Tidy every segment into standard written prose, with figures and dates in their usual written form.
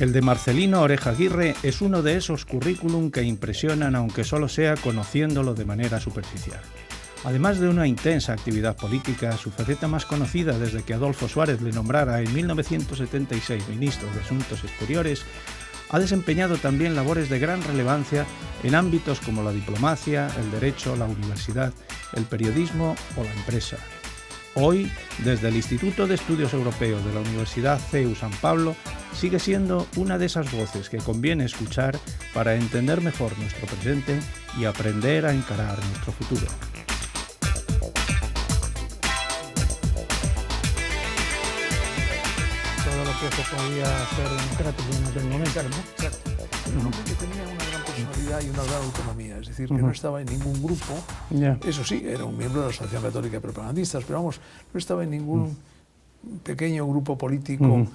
El de Marcelino Oreja Aguirre es uno de esos currículum que impresionan aunque solo sea conociéndolo de manera superficial. Además de una intensa actividad política, su faceta más conocida desde que Adolfo Suárez le nombrara en 1976 ministro de Asuntos Exteriores, ha desempeñado también labores de gran relevancia en ámbitos como la diplomacia, el derecho, la universidad, el periodismo o la empresa. Hoy, desde el Instituto de Estudios Europeos de la Universidad CEU San Pablo, sigue siendo una de esas voces que conviene escuchar para entender mejor nuestro presente y aprender a encarar nuestro futuro. Todo lo que se podía hacer democrático en aquel momento, ¿no? Exacto. Pero un hombre que tenía una gran personalidad y una gran autonomía, es decir, que no estaba en ningún grupo. Eso sí, era un miembro de la Asociación Católica de Propagandistas, pero vamos, no estaba en ningún pequeño grupo político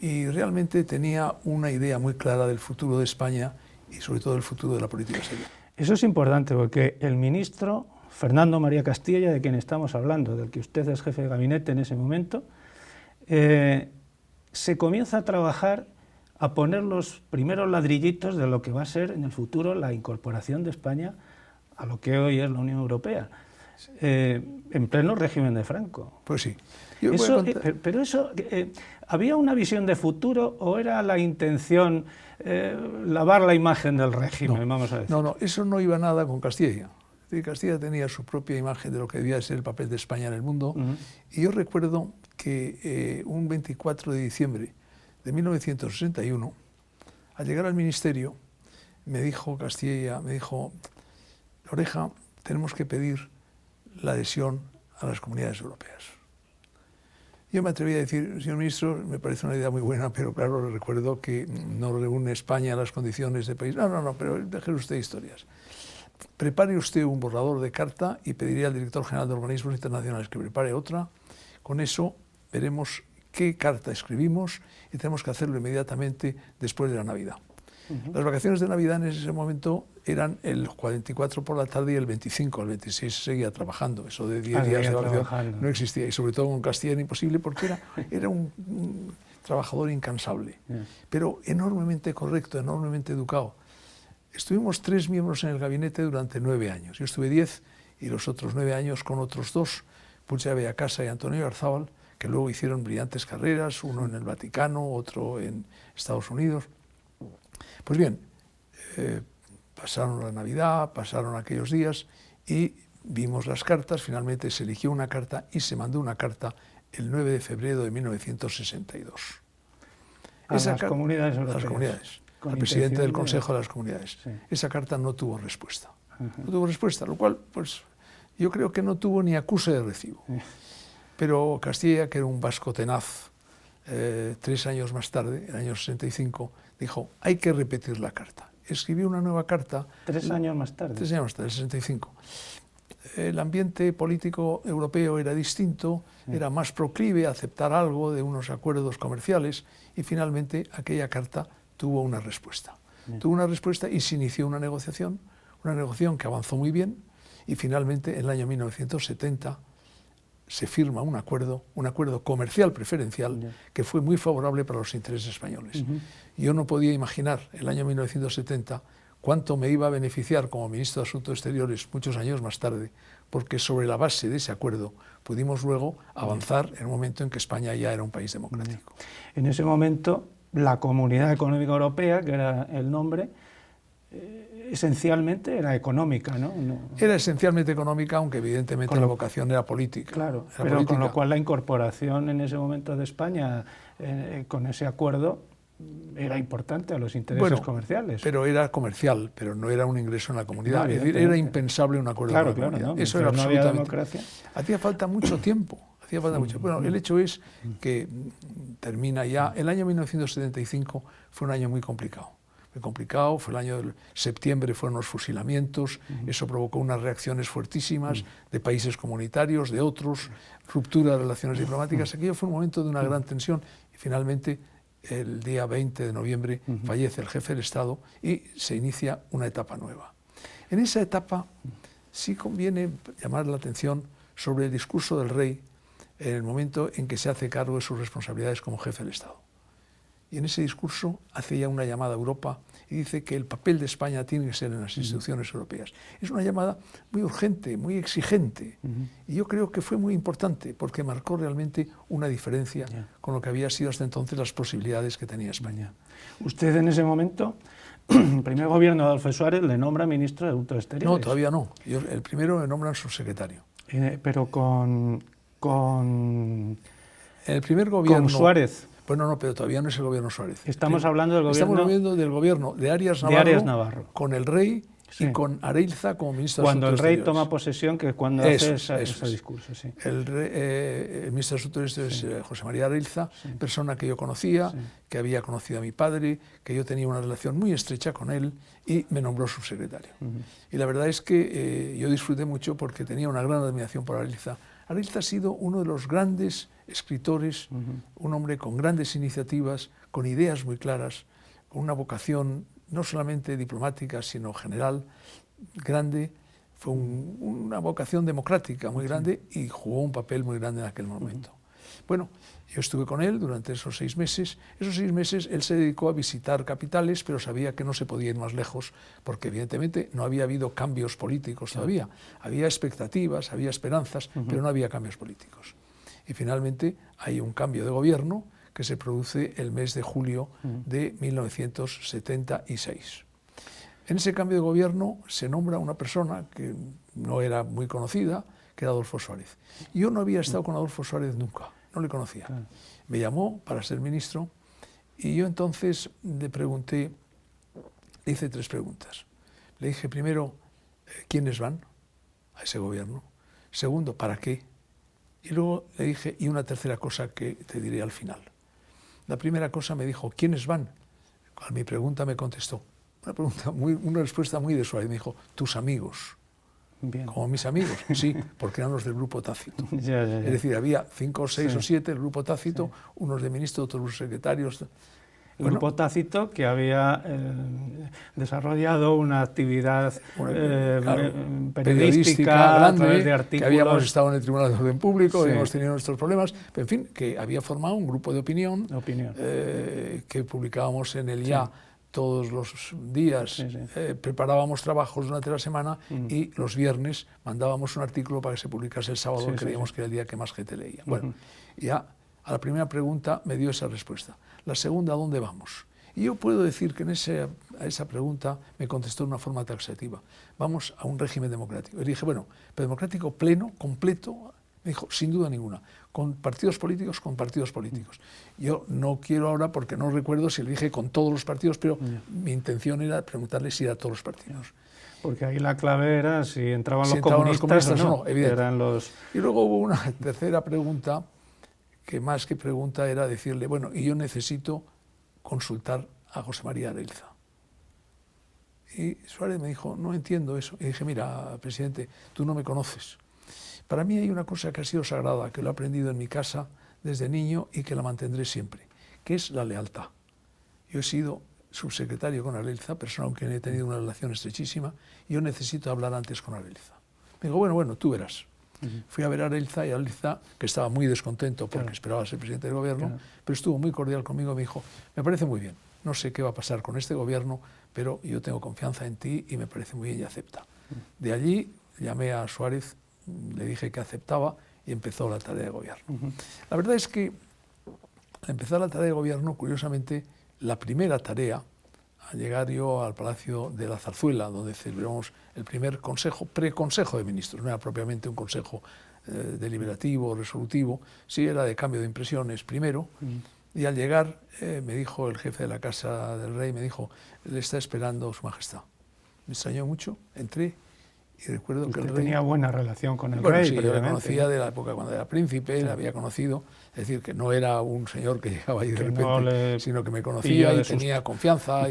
y realmente tenía una idea muy clara del futuro de España y sobre todo del futuro de la política exterior. Eso es importante porque el ministro Fernando María Castilla, de quien estamos hablando, del que usted es jefe de gabinete en ese momento, se comienza a trabajar a poner los primeros ladrillitos de lo que va a ser en el futuro la incorporación de España a lo que hoy es la Unión Europea, en pleno régimen de Franco. Pues sí. Pero eso, ¿había una visión de futuro o era la intención lavar la imagen del régimen, no, vamos a decir? No, eso no iba nada con Castilla. Castilla tenía su propia imagen de lo que debía ser el papel de España en el mundo, y yo recuerdo que un 24 de diciembre de 1961, al llegar al ministerio, me dijo Castilla, Oreja, tenemos que pedir la adhesión a las comunidades europeas. Yo me atreví a decir, señor ministro, me parece una idea muy buena, pero claro, le recuerdo que no reúne España las condiciones de país. No, pero déjele usted historias. Prepare usted un borrador de carta y pediré al director general de organismos internacionales que prepare otra. Con eso veremos qué carta escribimos y tenemos que hacerlo inmediatamente después de la Navidad. Las vacaciones de Navidad en ese momento eran el 44 por la tarde y el 25, el 26 seguía trabajando. Eso de 10 días de vacaciones no existía, y sobre todo con Castilla era imposible porque era un trabajador incansable, pero enormemente correcto, enormemente educado. Estuvimos 3 miembros en el gabinete durante 9 años. Yo estuve 10 y los otros 9 años con otros 2, Puig Bellacasa y Antonio Garzábal, que luego hicieron brillantes carreras, uno en el Vaticano, otro en Estados Unidos. Pues bien, pasaron la Navidad, pasaron aquellos días y vimos las cartas. Finalmente se eligió una carta y se mandó una carta el 9 de febrero de 1962. A las comunidades europeas. A las comunidades, al presidente del Consejo de las Comunidades. Sí. Esa carta no tuvo respuesta. No tuvo respuesta, lo cual, pues, yo creo que no tuvo ni acuse de recibo. Pero Castilla, que era un vasco tenaz, 3 años más tarde, en el año 65, dijo, hay que repetir la carta. Escribió una nueva carta. 3 años más tarde. 3 años más tarde, el 65. El ambiente político europeo era distinto, era más proclive a aceptar algo de unos acuerdos comerciales, y finalmente aquella carta tuvo una respuesta. Tuvo una respuesta y se inició una negociación que avanzó muy bien, y finalmente en el año 1970 se firma un acuerdo comercial preferencial que fue muy favorable para los intereses españoles. Yo no podía imaginar el año 1970 cuánto me iba a beneficiar como ministro de Asuntos Exteriores muchos años más tarde, porque sobre la base de ese acuerdo pudimos luego avanzar en un momento en que España ya era un país democrático. En ese momento, la Comunidad Económica Europea, que era el nombre, esencialmente era económica, ¿no? Era esencialmente económica, aunque evidentemente la vocación era política. Claro, pero con lo cual la incorporación en ese momento de España con ese acuerdo era importante a los intereses comerciales. Pero era comercial, pero no era un ingreso en la comunidad. Es decir, era impensable un acuerdo con la comunidad. ¿No? Eso era absolutamente. No había democracia. Hacía falta mucho tiempo. Bueno, el hecho es que termina ya. El año 1975 fue un año muy complicado. Fue el año de septiembre, fueron los fusilamientos, eso provocó unas reacciones fuertísimas de países comunitarios, de otros, ruptura de relaciones diplomáticas. Aquello fue un momento de una gran tensión y finalmente el día 20 de noviembre fallece el jefe del Estado y se inicia una etapa nueva. En esa etapa sí conviene llamar la atención sobre el discurso del rey en el momento en que se hace cargo de sus responsabilidades como jefe del Estado. y en ese discurso hace ya una llamada a Europa y dice que el papel de España tiene que ser en las instituciones europeas. Es una llamada muy urgente, muy exigente, y yo creo que fue muy importante porque marcó realmente una diferencia con lo que había sido hasta entonces las posibilidades que tenía España. Usted en ese momento, el primer gobierno de Adolfo Suárez, le nombra ministro de Asuntos Exteriores. No, todavía no. El primero me nombran subsecretario. Pero con el primer gobierno... Con Suárez. Bueno, no, pero todavía no es el gobierno Suárez. Estamos hablando del gobierno... Estamos hablando del gobierno de Arias Navarro, con el rey y con Areilza como ministro de Asuntos Exteriores. Cuando el rey toma posesión, que es cuando hace ese discurso. Sí. El ministro de Asuntos Exteriores es José María Areilza, persona que yo conocía, que había conocido a mi padre, que yo tenía una relación muy estrecha con él, y me nombró subsecretario. Y la verdad es que yo disfruté mucho porque tenía una gran admiración por Areilza. Areilza ha sido uno de los grandes escritores, un hombre con grandes iniciativas, con ideas muy claras, con una vocación no solamente diplomática, sino general, grande. Fue una vocación democrática muy grande y jugó un papel muy grande en aquel momento. Bueno, yo estuve con él durante esos 6 meses. Esos 6 meses él se dedicó a visitar capitales, pero sabía que no se podía ir más lejos, porque evidentemente no había habido cambios políticos todavía. Había expectativas, había esperanzas, pero no había cambios políticos. Y finalmente hay un cambio de gobierno que se produce el mes de julio de 1976. En ese cambio de gobierno se nombra una persona que no era muy conocida, que era Adolfo Suárez. Yo no había estado con Adolfo Suárez nunca, no le conocía. Me llamó para ser ministro y yo entonces le pregunté, le hice 3 preguntas. Le dije primero, ¿quiénes van a ese gobierno? Segundo, ¿para qué? Y luego le dije, y una tercera cosa que te diré al final. La primera cosa me dijo, ¿quiénes van? A mi pregunta me contestó, una respuesta muy de suave, me dijo, tus amigos. Bien. Como mis amigos, sí, porque eran los del grupo Tácito. Ya. Es decir, había 5 o 6 o 7 el grupo Tácito, unos de ministros, otros secretarios. El grupo Tácito, que había desarrollado una actividad periodística grande, a través de artículos. Que habíamos estado en el Tribunal de Orden Público, habíamos tenido nuestros problemas, pero en fin, que había formado un grupo de opinión. Que publicábamos en el Ya todos los días, preparábamos trabajos durante la semana y los viernes mandábamos un artículo para que se publicase el sábado, que creíamos que era el día que más gente leía. Bueno, ya a la primera pregunta me dio esa respuesta. La segunda, ¿a dónde vamos? Y yo puedo decir que a esa pregunta me contestó de una forma taxativa. Vamos a un régimen democrático. Y le dije, bueno, pero democrático pleno, completo. Me dijo, sin duda ninguna. Con partidos políticos, con partidos políticos. Yo no quiero ahora, porque no recuerdo si le dije con todos los partidos, pero mi intención era preguntarle si era a todos los partidos. Porque ahí la clave era si entraban los comunistas o no. Eran los... Y luego hubo una tercera pregunta, que más que pregunta era decirle, bueno, y yo necesito consultar a José María Areilza. Y Suárez me dijo, no entiendo eso. Y dije, mira, presidente, tú no me conoces. Para mí hay una cosa que ha sido sagrada, que lo he aprendido en mi casa desde niño y que la mantendré siempre, que es la lealtad. Yo he sido subsecretario con Areilza, persona con quien he tenido una relación estrechísima, y yo necesito hablar antes con Areilza. Me dijo, bueno, tú verás. Fui a ver a Areilza y Areilza, que estaba muy descontento porque esperaba ser presidente del gobierno, pero estuvo muy cordial conmigo y me dijo, me parece muy bien, no sé qué va a pasar con este gobierno, pero yo tengo confianza en ti y me parece muy bien y acepta. De allí llamé a Suárez, le dije que aceptaba y empezó la tarea de gobierno. La verdad es que al empezar la tarea de gobierno, curiosamente, la primera tarea, al llegar yo al Palacio de la Zarzuela, donde celebramos el primer preconsejo de ministros, no era propiamente un consejo deliberativo o resolutivo, sí era de cambio de impresiones primero, y al llegar me dijo el jefe de la Casa del Rey, me dijo, le está esperando Su Majestad. Me extrañó mucho, entré y recuerdo que el rey... tenía buena relación con el rey, sí, yo le conocía de la época cuando era príncipe, le había conocido, es decir, que no era un señor que llegaba ahí de repente, sino que me conocía y tenía confianza.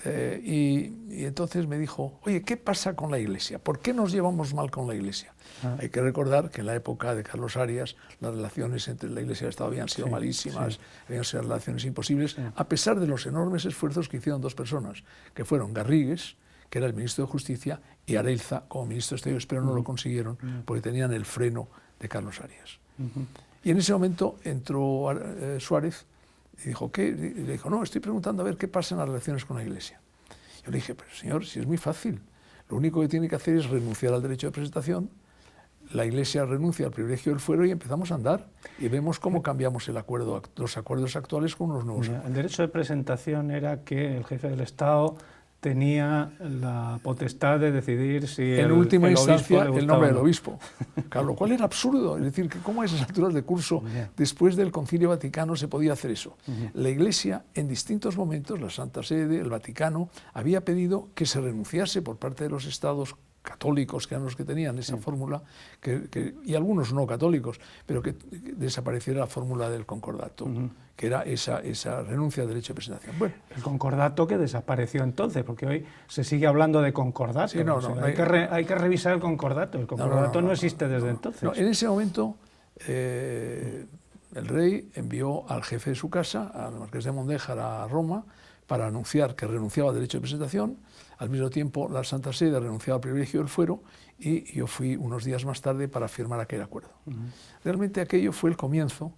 Y entonces me dijo, oye, ¿qué pasa con la Iglesia? ¿Por qué nos llevamos mal con la Iglesia? Hay que recordar que en la época de Carlos Arias las relaciones entre la Iglesia y el Estado habían sido malísimas, habían sido relaciones imposibles, a pesar de los enormes esfuerzos que hicieron 2 personas, que fueron Garrigues, que era el ministro de Justicia, y Areilza como ministro de Exteriores, pero no lo consiguieron porque tenían el freno de Carlos Arias. Y en ese momento entró Suárez Y dijo, ¿qué? Y le dijo, no, estoy preguntando a ver qué pasa en las relaciones con la Iglesia. Yo le dije, pero señor, si es muy fácil, lo único que tiene que hacer es renunciar al derecho de presentación, la Iglesia renuncia al privilegio del fuero y empezamos a andar. Y vemos cómo cambiamos el acuerdo, los acuerdos actuales con los nuevos acuerdos. El derecho de presentación era que el jefe del Estado tenía la potestad de decidir si en última instancia el nombre del no. obispo, claro, lo cual era absurdo, es decir, que cómo a esas alturas de curso, después del Concilio Vaticano, se podía hacer eso. La Iglesia, en distintos momentos, la Santa Sede, el Vaticano, había pedido que se renunciase por parte de los estados católicos, que eran los que tenían esa fórmula, y algunos no católicos, pero que desapareciera la fórmula del concordato, que era esa renuncia al derecho de presentación. Bueno, el concordato que desapareció entonces, porque hoy se sigue hablando de concordato. Sí, no, hay que revisar el concordato. El concordato no existe desde entonces. No, en ese momento el rey envió al jefe de su casa, al marqués de Mondéjar, a Roma, para anunciar que renunciaba al derecho de presentación. Al mismo tiempo, la Santa Sede renunciaba al privilegio del fuero y yo fui unos días más tarde para firmar aquel acuerdo. Realmente aquello fue el comienzo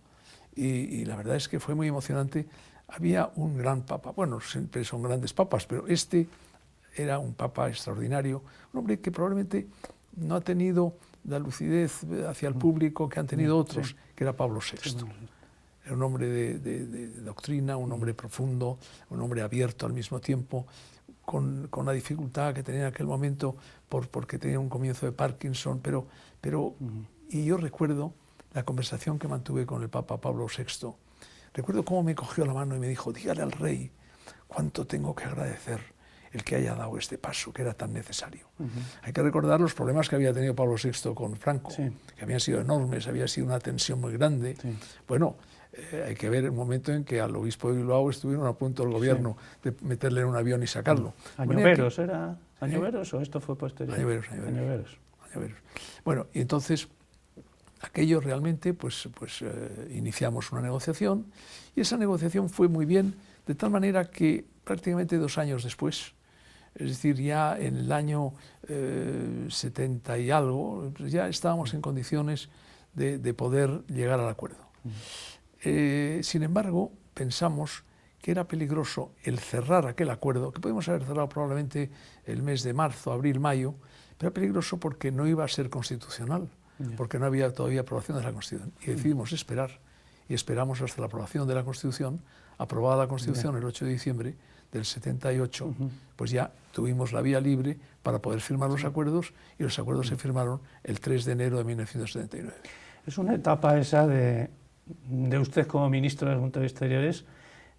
y la verdad es que fue muy emocionante. Había un gran papa, bueno, siempre son grandes papas, pero este era un papa extraordinario, un hombre que probablemente no ha tenido la lucidez hacia el público que han tenido otros, que era Pablo VI. Era un hombre de doctrina, un hombre profundo, un hombre abierto al mismo tiempo, con la dificultad que tenía en aquel momento porque tenía un comienzo de Parkinson, y yo recuerdo la conversación que mantuve con el Papa Pablo VI. Recuerdo cómo me cogió la mano y me dijo, dígale al rey cuánto tengo que agradecer el que haya dado este paso, que era tan necesario. Hay que recordar los problemas que había tenido Pablo VI con Franco, que habían sido enormes, había sido una tensión muy grande. Bueno, hay que ver el momento en que al obispo de Bilbao estuvieron a punto el gobierno de meterle en un avión y sacarlo. ¿Añoveros era? ¿Añoveros o esto fue posterior? Añoveros. Bueno, y entonces aquello realmente, iniciamos una negociación y esa negociación fue muy bien, de tal manera que prácticamente 2 años después, es decir, ya en el año 70 y algo, ya estábamos en condiciones de poder llegar al acuerdo. Sin embargo, pensamos que era peligroso el cerrar aquel acuerdo, que podemos haber cerrado probablemente el mes de marzo, abril, mayo, pero era peligroso porque no iba a ser constitucional, porque no había todavía aprobación de la Constitución. Y decidimos esperar, y esperamos hasta la aprobación de la Constitución. Aprobada la Constitución el 8 de diciembre del 78, pues ya tuvimos la vía libre para poder firmar los acuerdos, y los acuerdos se firmaron el 3 de enero de 1979. Es una etapa esa de usted como ministro de Asuntos Exteriores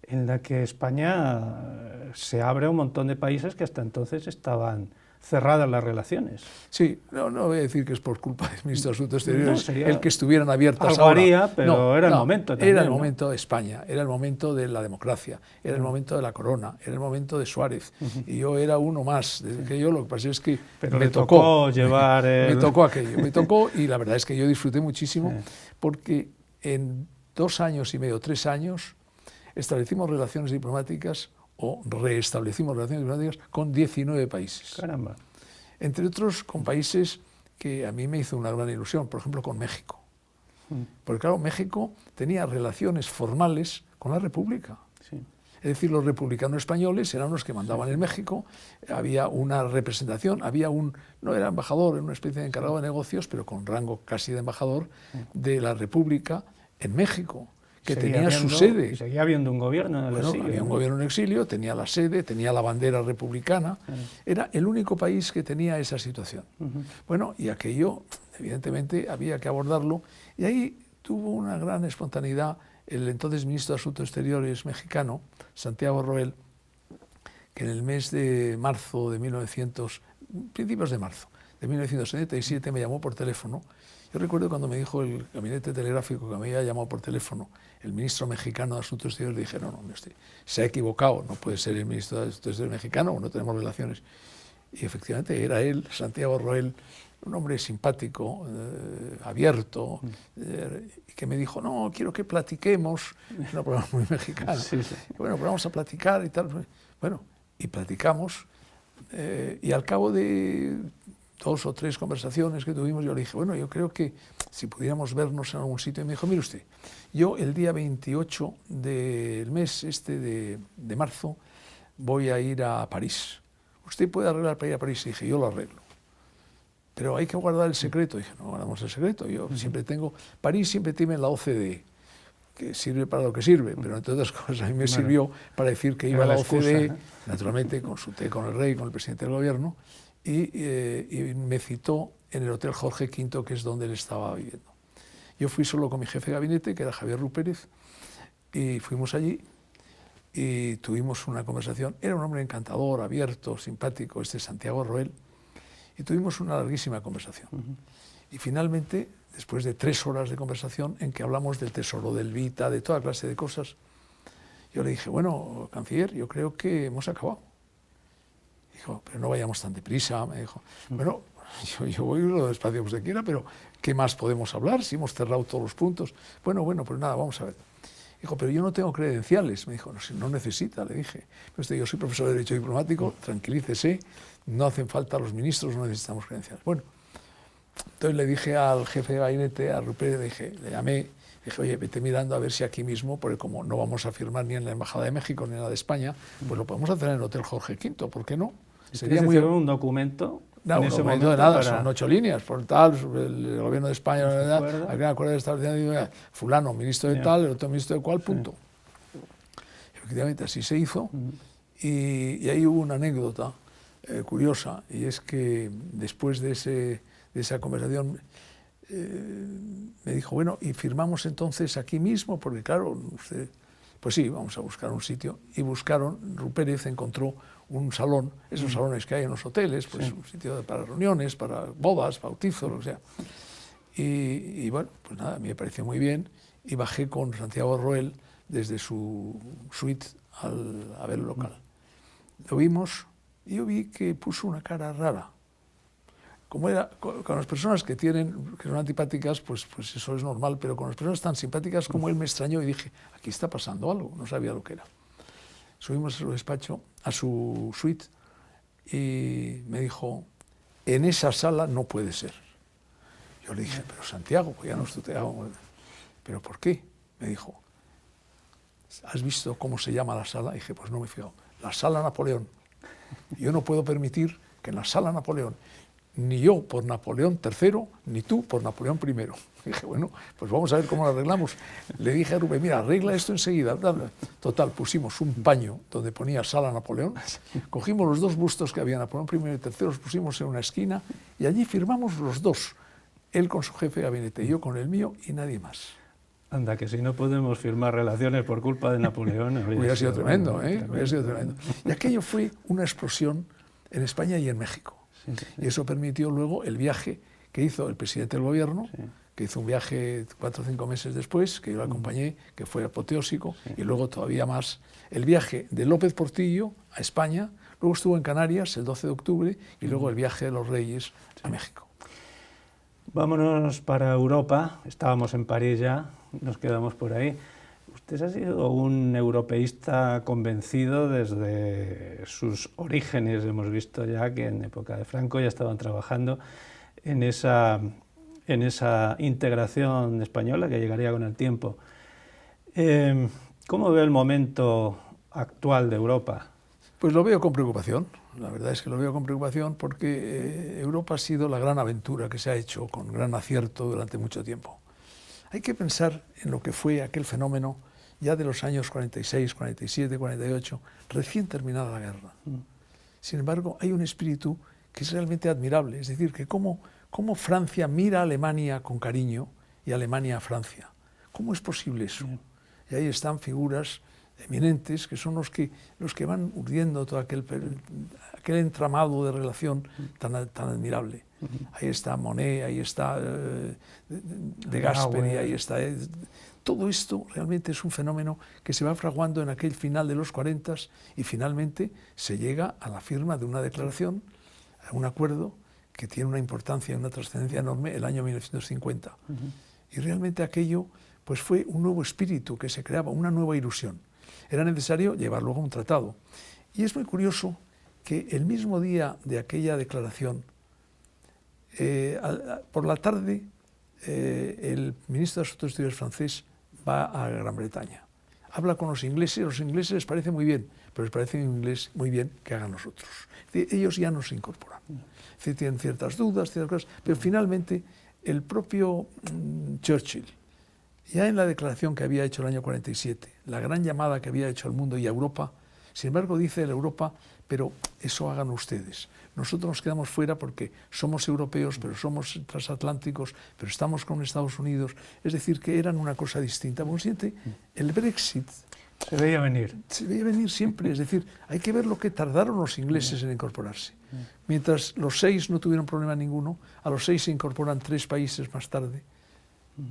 en la que España se abre a un montón de países que hasta entonces estaban cerradas las relaciones. Sí, no voy a decir que es por culpa del ministro de Asuntos Exteriores el que estuvieran abiertas algo ahora. Haría, pero era el momento también. Era el momento de España, era el momento de la democracia, era el momento de la corona, era el momento de Suárez, y yo era uno más. Que yo, lo que pasa es que pero me tocó llevar me tocó aquello, me tocó, y la verdad es que yo disfruté muchísimo porque en 2 años y medio, 3 años, establecimos relaciones diplomáticas o reestablecimos relaciones diplomáticas con 19 países. Caramba. Entre otros con países que a mí me hizo una gran ilusión, por ejemplo con México. Porque claro, México tenía relaciones formales con la República. Es decir, los republicanos españoles eran los que mandaban en México, había una representación, no era embajador, era una especie de encargado de negocios, pero con rango casi de embajador de la República en México, que tenía su sede. Y seguía habiendo un gobierno en el exilio. Había un gobierno en exilio, tenía la sede, tenía la bandera republicana, era el único país que tenía esa situación. Bueno, y aquello, evidentemente, había que abordarlo, y ahí tuvo una gran espontaneidad el entonces ministro de Asuntos Exteriores mexicano, Santiago Roel, que en el mes de marzo de principios de marzo de 1977 me llamó por teléfono. Yo recuerdo cuando me dijo el gabinete telegráfico que me había llamado por teléfono el ministro mexicano de Asuntos Exteriores, le dije, no, se ha equivocado, no puede ser el ministro de Asuntos Exteriores mexicano, no tenemos relaciones. Y efectivamente era él, Santiago Roel, un hombre simpático, abierto, y que me dijo, no, quiero que platiquemos, es una palabra muy mexicana. Bueno, pues vamos a platicar y tal. Bueno, y platicamos, y al cabo de 2 o 3 conversaciones que tuvimos, yo le dije, bueno, yo creo que si pudiéramos vernos en algún sitio, y me dijo, mire usted, yo el día 28 del mes de marzo voy a ir a París. ¿Usted puede arreglar para ir a París? Y dije, yo lo arreglo. Pero hay que guardar el secreto. Dije, no guardamos el secreto. Yo siempre tengo... París siempre tiene la OCDE, que sirve para lo que sirve, pero entre otras cosas a mí me sirvió para decir que iba a la OCDE, naturalmente consulté con el rey, con el presidente del gobierno, y me citó en el Hotel Jorge V, que es donde él estaba viviendo. Yo fui solo con mi jefe de gabinete, que era Javier Rupérez, y fuimos allí y tuvimos una conversación. Era un hombre encantador, abierto, simpático, Santiago Roel, y tuvimos una larguísima conversación. Y finalmente, después de 3 horas de conversación en que hablamos del tesoro, del Vita, de toda clase de cosas, yo le dije, bueno, canciller, yo creo que hemos acabado. Dijo, pero no vayamos tan deprisa, me dijo. Bueno, yo voy lo despacio que usted quiera, pero ¿qué más podemos hablar si hemos cerrado todos los puntos? Bueno, pues nada, vamos a ver. Dijo, pero yo no tengo credenciales. Me dijo, no, si no necesita, le dije. Yo soy profesor de Derecho Diplomático, tranquilícese, no hacen falta los ministros, no necesitamos credenciales. Bueno, entonces le dije al jefe de gabinete, a Rupert, le llamé, dije, oye, vete mirando a ver si aquí mismo, porque como no vamos a firmar ni en la Embajada de México ni en la de España, pues lo podemos hacer en el Hotel Jorge V, ¿por qué no? Sería muy un documento. No, un documento de nada, son 8 líneas, por tal, el gobierno de España, había acuerdo de establecimiento, fulano, ministro de tal, el otro ministro de cual, punto. Efectivamente, así se hizo, y ahí hubo una anécdota curiosa, y es que después de esa conversación me dijo, bueno, y firmamos entonces aquí mismo, porque claro, usted, pues sí, vamos a buscar un sitio, y buscaron, Rupérez encontró un salón, esos salones que hay en los hoteles, pues un sitio para reuniones, para bodas, bautizos, lo que sea. Y bueno, pues nada, a mí me pareció muy bien, y bajé con Santiago Roel desde su suite a ver el local. Lo vimos, y yo vi que puso una cara rara. Como era, con las personas que son antipáticas, pues eso es normal, pero con las personas tan simpáticas como él me extrañó y dije, aquí está pasando algo, no sabía lo que era. Subimos a su despacho, a su suite, y me dijo, en esa sala no puede ser. Yo le dije, pero Santiago, pues ya no estoy... ¿Pero por qué? Me dijo, ¿has visto cómo se llama la sala? Y dije, pues no me he fijado. La Sala Napoleón. Yo no puedo permitir que en la Sala Napoleón, ni yo por Napoleón III, ni tú por Napoleón I. Dije, bueno, pues vamos a ver cómo lo arreglamos. Le dije a Rubén, mira, arregla esto enseguida. Total, pusimos un paño donde ponía Sala Napoleón, cogimos los 2 bustos que había, Napoleón I y III, los pusimos en una esquina y allí firmamos los 2, él con su jefe de gabinete y yo con el mío y nadie más. Anda, que si no podemos firmar relaciones por culpa de Napoleón... Hubiera sido tremendo, hubiera sido tremendo. Y aquello fue una explosión en España y en México. Y eso permitió luego el viaje que hizo el presidente del gobierno, que hizo un viaje 4 o 5 meses después, que yo lo acompañé, que fue apoteósico, y luego todavía más el viaje de López Portillo a España, luego estuvo en Canarias el 12 de octubre, y luego el viaje de los Reyes a México. Vámonos para Europa, estábamos en París ya, nos quedamos por ahí. Usted ha sido un europeísta convencido desde sus orígenes. Hemos visto ya que en época de Franco ya estaban trabajando en esa integración española que llegaría con el tiempo. ¿Cómo ve el momento actual de Europa? Pues lo veo con preocupación. La verdad es que lo veo con preocupación porque Europa ha sido la gran aventura que se ha hecho con gran acierto durante mucho tiempo. Hay que pensar en lo que fue aquel fenómeno ya de los años 46, 47, 48, recién terminada la guerra. Sin embargo, hay un espíritu que es realmente admirable, es decir, que cómo Francia mira a Alemania con cariño y Alemania a Francia. ¿Cómo es posible eso? Y ahí están figuras eminentes que son los que van urdiendo todo aquel entramado de relación tan admirable. Ahí está Monet, ahí está de Gasperi, ahí está... Todo esto realmente es un fenómeno que se va fraguando en aquel final de los 40 y finalmente se llega a la firma de una declaración, a un acuerdo que tiene una importancia y una trascendencia enorme el año 1950. Y realmente aquello pues fue un nuevo espíritu que se creaba, una nueva ilusión. Era necesario llevar luego un tratado. Y es muy curioso que el mismo día de aquella declaración, Por la tarde, el ministro de Asuntos Exteriores francés va a Gran Bretaña. Habla con los ingleses les parece muy bien, pero les parece muy bien que hagan los otros. Es decir, ellos ya no se incorporan. Es decir, tienen ciertas dudas, ciertas cosas, pero finalmente el propio Churchill, ya en la declaración que había hecho el año 47, la gran llamada que había hecho al mundo y a Europa, sin embargo dice a Europa, pero eso hagan ustedes. Nosotros nos quedamos fuera porque somos europeos, pero somos transatlánticos, pero estamos con Estados Unidos. Es decir, que eran una cosa distinta. Consciente, el Brexit se veía venir. Se veía venir siempre. Es decir, hay que ver lo que tardaron los ingleses en incorporarse. Mientras los 6 no tuvieron problema ninguno, a los 6 se incorporan 3 países más tarde.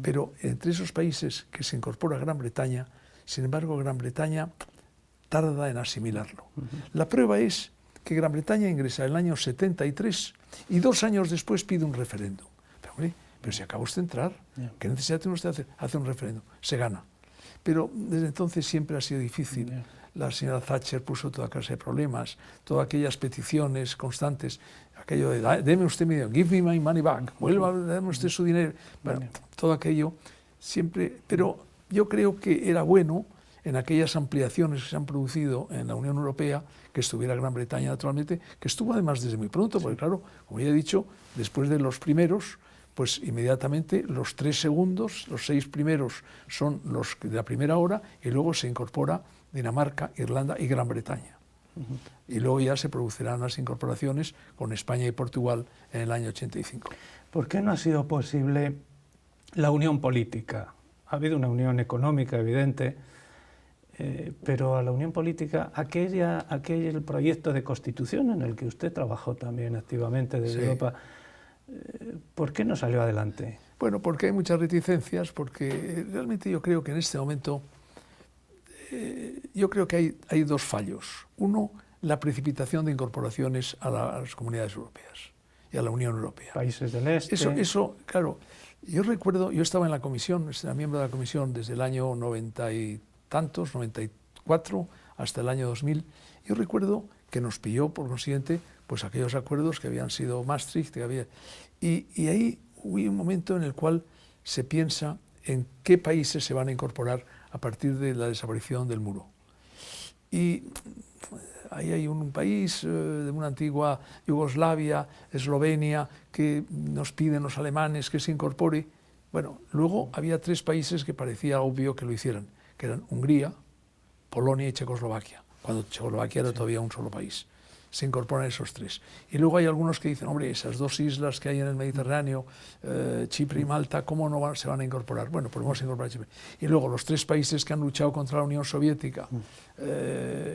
Pero entre esos países que se incorpora Gran Bretaña, sin embargo, Gran Bretaña tarda en asimilarlo. La prueba es que Gran Bretaña ingresa en el año 73 y 2 años después pide un referéndum. Pero, hombre, pero si acaba usted de entrar, ¿qué necesidad tiene usted de hacer un referéndum? Se gana. Pero desde entonces siempre ha sido difícil. La señora Thatcher puso toda clase de problemas, todas aquellas peticiones constantes, aquello de deme usted mi dinero, give me my money back, deme usted su dinero. Bueno, todo aquello siempre, pero yo creo que era bueno en aquellas ampliaciones que se han producido en la Unión Europea, que estuviera Gran Bretaña naturalmente, que estuvo además desde muy pronto, porque claro, como ya he dicho, después de los primeros, pues inmediatamente los 3 segundos, los 6 primeros son los de la primera hora, y luego se incorpora Dinamarca, Irlanda y Gran Bretaña. Y luego ya se producirán las incorporaciones con España y Portugal en el año 85. ¿Por qué no ha sido posible la unión política? Ha habido una unión económica evidente, pero a la unión política, aquel proyecto de constitución en el que usted trabajó también activamente desde Europa, ¿por qué no salió adelante? Bueno, porque hay muchas reticencias, porque realmente yo creo que en este momento yo creo que hay 2 fallos. Uno, la precipitación de incorporaciones a las comunidades europeas y a la Unión Europea. Países del Este. Eso, claro, yo recuerdo, yo estaba en la comisión, era miembro de la comisión desde el año 90 y tantos, 94, hasta el año 2000. Yo recuerdo que nos pilló, por consiguiente, pues aquellos acuerdos que habían sido Maastricht, y ahí hubo un momento en el cual se piensa en qué países se van a incorporar a partir de la desaparición del muro. Y ahí hay un país de una antigua Yugoslavia, Eslovenia, que nos piden los alemanes que se incorpore. Bueno, luego había 3 países que parecía obvio que lo hicieran, que eran Hungría, Polonia y Checoslovaquia, cuando Checoslovaquia era todavía un solo país. Se incorporan esos 3. Y luego hay algunos que dicen, hombre, esas 2 islas que hay en el Mediterráneo, Chipre y Malta, ¿cómo no se van a incorporar? Bueno, pues vamos a incorporar Chipre. Y luego los 3 países que han luchado contra la Unión Soviética,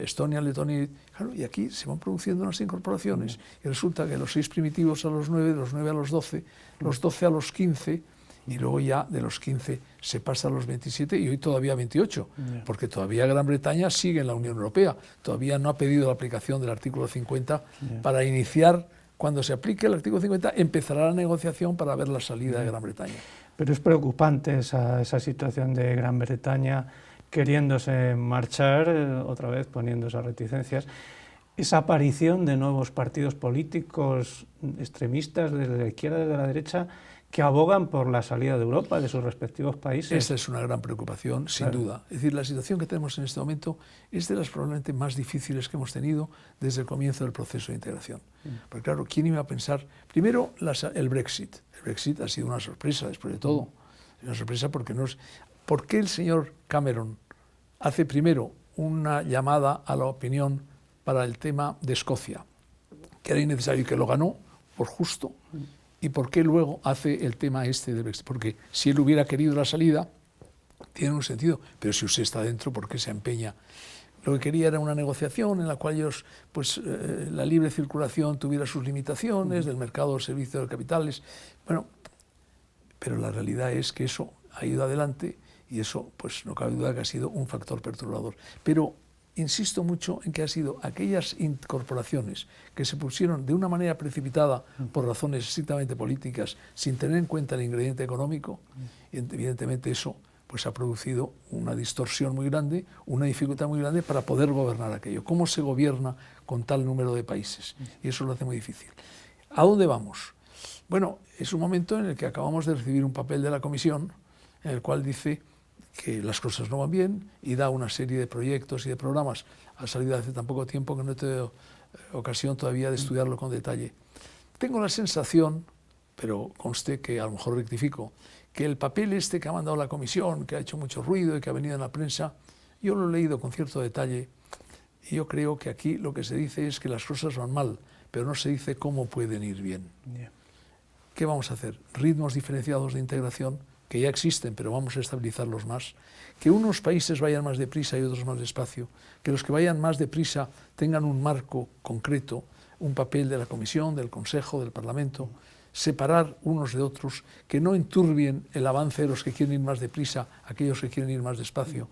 Estonia, Letonia, claro, y aquí se van produciendo unas incorporaciones. Y resulta que los 6 primitivos a los 9, los 9 a los 12, los 12 a los 15, y luego ya de los 15 se pasa a los 27 y hoy todavía 28, porque todavía Gran Bretaña sigue en la Unión Europea, todavía no ha pedido la aplicación del artículo 50 para iniciar, cuando se aplique el artículo 50, empezará la negociación para ver la salida de Gran Bretaña. Pero es preocupante esa situación de Gran Bretaña queriéndose marchar, otra vez poniendo esas reticencias, esa aparición de nuevos partidos políticos extremistas desde la izquierda y desde la derecha que abogan por la salida de Europa, de sus respectivos países. Esa es una gran preocupación, sin duda. Es decir, la situación que tenemos en este momento es de las probablemente más difíciles que hemos tenido desde el comienzo del proceso de integración. Porque claro, ¿quién iba a pensar? Primero, el Brexit. El Brexit ha sido una sorpresa, después de todo. Una sorpresa porque no es... ¿Por qué el señor Cameron hace primero una llamada a la opinión para el tema de Escocia, que era innecesario y que lo ganó por justo? ¿Y por qué luego hace el tema este del Brexit? Porque si él hubiera querido la salida, tiene un sentido, pero si usted está dentro, ¿por qué se empeña? Lo que quería era una negociación en la cual ellos, pues, la libre circulación tuviera sus limitaciones, del mercado del servicio de capitales. Bueno, pero la realidad es que eso ha ido adelante y eso, pues, no cabe duda que ha sido un factor perturbador. Pero insisto mucho en que ha sido aquellas incorporaciones que se pusieron de una manera precipitada por razones estrictamente políticas, sin tener en cuenta el ingrediente económico, y evidentemente eso pues ha producido una distorsión muy grande, una dificultad muy grande para poder gobernar aquello. ¿Cómo se gobierna con tal número de países? Y eso lo hace muy difícil. ¿A dónde vamos? Bueno, es un momento en el que acabamos de recibir un papel de la Comisión en el cual dice que las cosas no van bien y da una serie de proyectos y de programas. Ha salido hace tan poco tiempo que no he tenido ocasión todavía de estudiarlo con detalle. Tengo la sensación, pero conste que a lo mejor rectifico, que el papel este que ha mandado la Comisión, que ha hecho mucho ruido y que ha venido en la prensa, yo lo he leído con cierto detalle y yo creo que aquí lo que se dice es que las cosas van mal, pero no se dice cómo pueden ir bien. Yeah. ¿Qué vamos a hacer? Ritmos diferenciados de integración, que ya existen, pero vamos a estabilizarlos más. Que unos países vayan más deprisa y otros más despacio. Que los que vayan más deprisa tengan un marco concreto, un papel de la Comisión, del Consejo, del Parlamento. Separar unos de otros, que no enturbien el avance de los que quieren ir más deprisa, aquellos que quieren ir más despacio.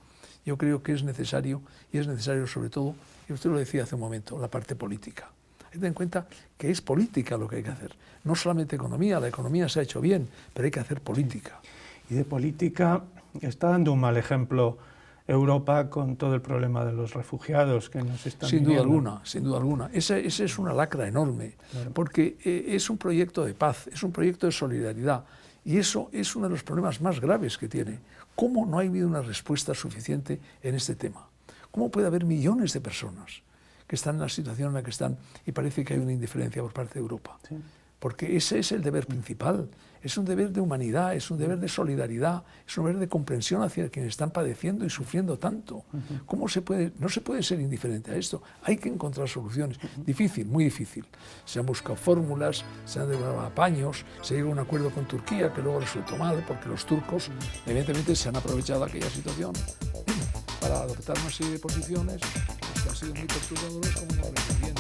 Yo creo que es necesario, y es necesario sobre todo, y usted lo decía hace un momento, la parte política. Hay que tener en cuenta que es política lo que hay que hacer. No solamente economía, la economía se ha hecho bien, pero hay que hacer política. Y de política está dando un mal ejemplo Europa con todo el problema de los refugiados que nos están Sin duda viniendo. alguna, sin duda alguna. Esa es una lacra enorme, claro. Porque es un proyecto de paz, es un proyecto de solidaridad, y eso es uno de los problemas más graves que tiene. ¿Cómo no ha habido una respuesta suficiente en este tema? ¿Cómo puede haber millones de personas que están en la situación en la que están y parece que hay una indiferencia por parte de Europa? Sí. Porque ese es el deber principal, es un deber de humanidad, es un deber de solidaridad, es un deber de comprensión hacia quienes están padeciendo y sufriendo tanto. ¿Cómo se puede? No se puede ser indiferente a esto, hay que encontrar soluciones. Difícil, muy difícil. Se han buscado fórmulas, se han dado apaños, se llegó a un acuerdo con Turquía que luego resultó mal porque los turcos evidentemente se han aprovechado de aquella situación para adoptar una serie de posiciones que han sido muy perturbadoras como no lo bien.